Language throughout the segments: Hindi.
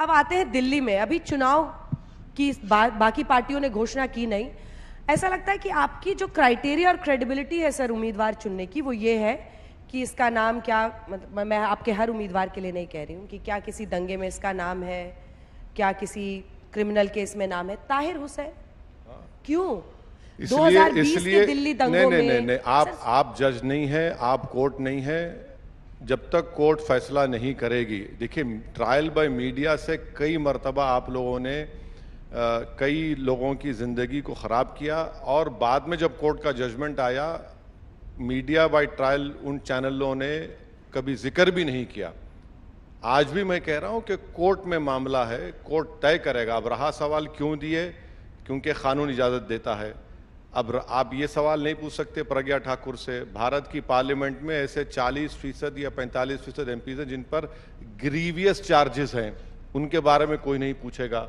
अब आते हैं दिल्ली में। अभी चुनाव की बाकी पार्टियों ने घोषणा की नहीं। ऐसा लगता है कि आपकी जो क्राइटेरिया और क्रेडिबिलिटी है सर उम्मीदवार चुनने की, वो ये है कि इसका नाम क्या, मतलब मैं आपके हर उम्मीदवार के लिए नहीं कह रही हूँ, कि क्या किसी दंगे में इसका नाम है, क्या किसी क्रिमिनल केस में नाम है। ताहिर हुसैन क्यों? 2020 के दिल्ली दंगों में नहीं, आप जज नहीं है, आप कोर्ट नहीं है। जब तक कोर्ट फैसला नहीं करेगी, देखिए ट्रायल बाय मीडिया से कई मर्तबा आप लोगों ने कई लोगों की ज़िंदगी को ख़राब किया, और बाद में जब कोर्ट का जजमेंट आया, मीडिया बाय ट्रायल उन चैनलों ने कभी जिक्र भी नहीं किया। आज भी मैं कह रहा हूं कि कोर्ट में मामला है, कोर्ट तय करेगा। अब रहा सवाल क्यों दिए, क्योंकि कानून इजाज़त देता है। अब आप ये सवाल नहीं पूछ सकते प्रज्ञा ठाकुर से। भारत की पार्लियामेंट में ऐसे 40% या 45% एमपीज हैं जिन पर ग्रीवियस चार्जेस हैं, उनके बारे में कोई नहीं पूछेगा।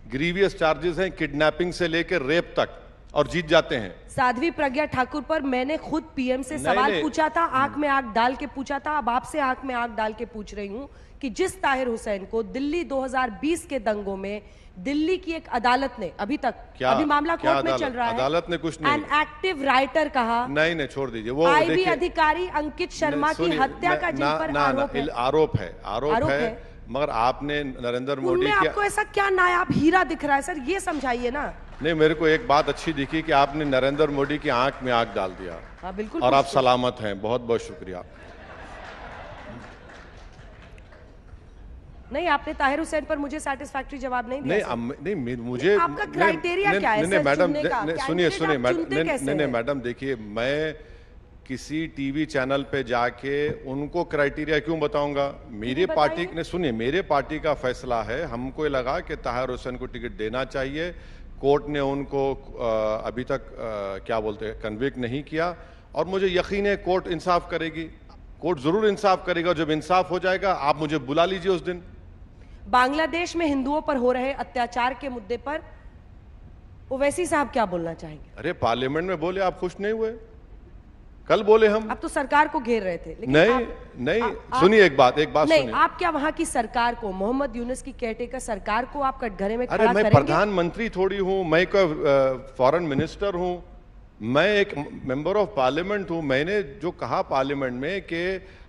ग्रीवियस चार्जेस हैं किडनैपिंग से लेकर रेप तक, और जीत जाते हैं। साध्वी प्रज्ञा ठाकुर पर मैंने खुद पीएम से सवाल पूछा था, आंख में आंख डाल के पूछा था। अब आपसे आंख में आंख डाल के पूछ रही हूं कि जिस ताहिर हुसैन को दिल्ली 2020 के दंगों में दिल्ली की एक अदालत ने, अभी तक अभी मामला कोर्ट में चल रहा है, अदालत ने कुछ नहीं, एन एक्टिव राइटर कहा। नहीं छोड़ दीजिए वो। आईबी अधिकारी अंकित शर्मा की हत्या का जिन पर आरोप है, मगर आपने नरेंद्र मोदी के आपको ऐसा क्या नायाब हीरा दिख रहा है सर, ये समझाइए ना। नहीं, मेरे को एक बात अच्छी दिखी कि आपने नरेंद्र मोदी की आंख में आंख डाल दिया। हाँ बिल्कुल, और आप सलामत हैं, बहुत बहुत शुक्रिया। नहीं, आपने ताहिर हुसैन पर मुझे सैटिस्फैक्टरी जवाब नहीं दिया। नहीं मुझे आपका क्राइटेरिया क्या है? मैडम सुनिए मैडम, देखिए मैं किसी टीवी चैनल पे जाके उनको क्राइटेरिया क्यों बताऊंगा? मेरी पार्टी ने, सुनिए, मेरे पार्टी का फैसला है। हमको लगा कि ताहिर हुसैन को टिकट देना चाहिए। कोर्ट ने उनको अभी तक क्या बोलते हैं, कन्विक्ट नहीं किया, और मुझे यकीन है कोर्ट इंसाफ करेगी। कोर्ट जरूर इंसाफ करेगा। जब इंसाफ हो जाएगा आप मुझे बुला लीजिए उस दिन। बांग्लादेश में हिंदुओं पर हो रहे अत्याचार के मुद्दे पर ओवैसी साहब क्या बोलना चाहेंगे? अरे पार्लियामेंट में बोले, आप खुश नहीं हुए? कल बोले हम। अब तो सरकार को घेर रहे थे, लेकिन नहीं सुनिए, एक बात सुनिए। आप क्या वहां की सरकार को, मोहम्मद यूनुस की केयरटेकर सरकार को आप कटघरे में खड़ा करेंगे? अरे मैं प्रधानमंत्री थोड़ी हूं, मैं कोई फॉरेन मिनिस्टर हूं, मैं एक मेंबर ऑफ पार्लियामेंट हूं। मैंने जो कहा पार्लियामेंट में कि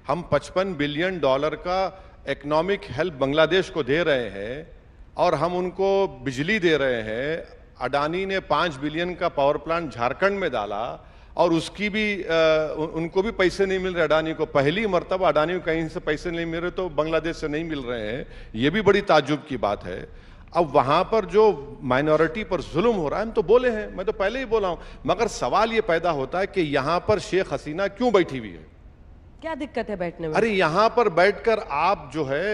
हम $55 बिलियन का इकोनॉमिक हेल्प बांग्लादेश को दे रहे हैं, और हम उनको बिजली दे रहे हैं। अडानी ने 5 बिलियन का पावर प्लांट झारखंड में डाला, और उसकी भी उनको भी पैसे नहीं मिल रहे। अडानी को पहली मर्तबा अडानी को कहीं से पैसे नहीं मिल रहे, तो बांग्लादेश से नहीं मिल रहे हैं। ये भी बड़ी ताज्जुब की बात है। अब वहां पर जो माइनॉरिटी पर जुल्म हो रहा है, हम तो बोले हैं, मैं तो पहले ही बोला हूं, मगर सवाल ये पैदा होता है कि यहां पर शेख हसीना क्यों बैठी हुई है? क्या दिक्कत है बैठने में? अरे यहां पर बैठकर आप जो है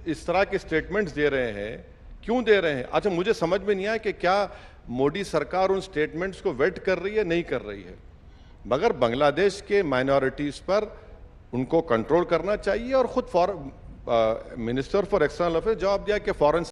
इस तरह के स्टेटमेंट्स दे रहे हैं, क्यों दे रहे हैं? अच्छा, मुझे समझ में नहीं आया कि क्या मोदी सरकार उन स्टेटमेंट्स को वेट कर रही है, नहीं कर रही है। मगर बांग्लादेश के माइनॉरिटीज पर उनको कंट्रोल करना चाहिए, और खुद मिनिस्टर फॉर एक्सटर्नल अफेयर्स जवाब दिया कि फॉरेन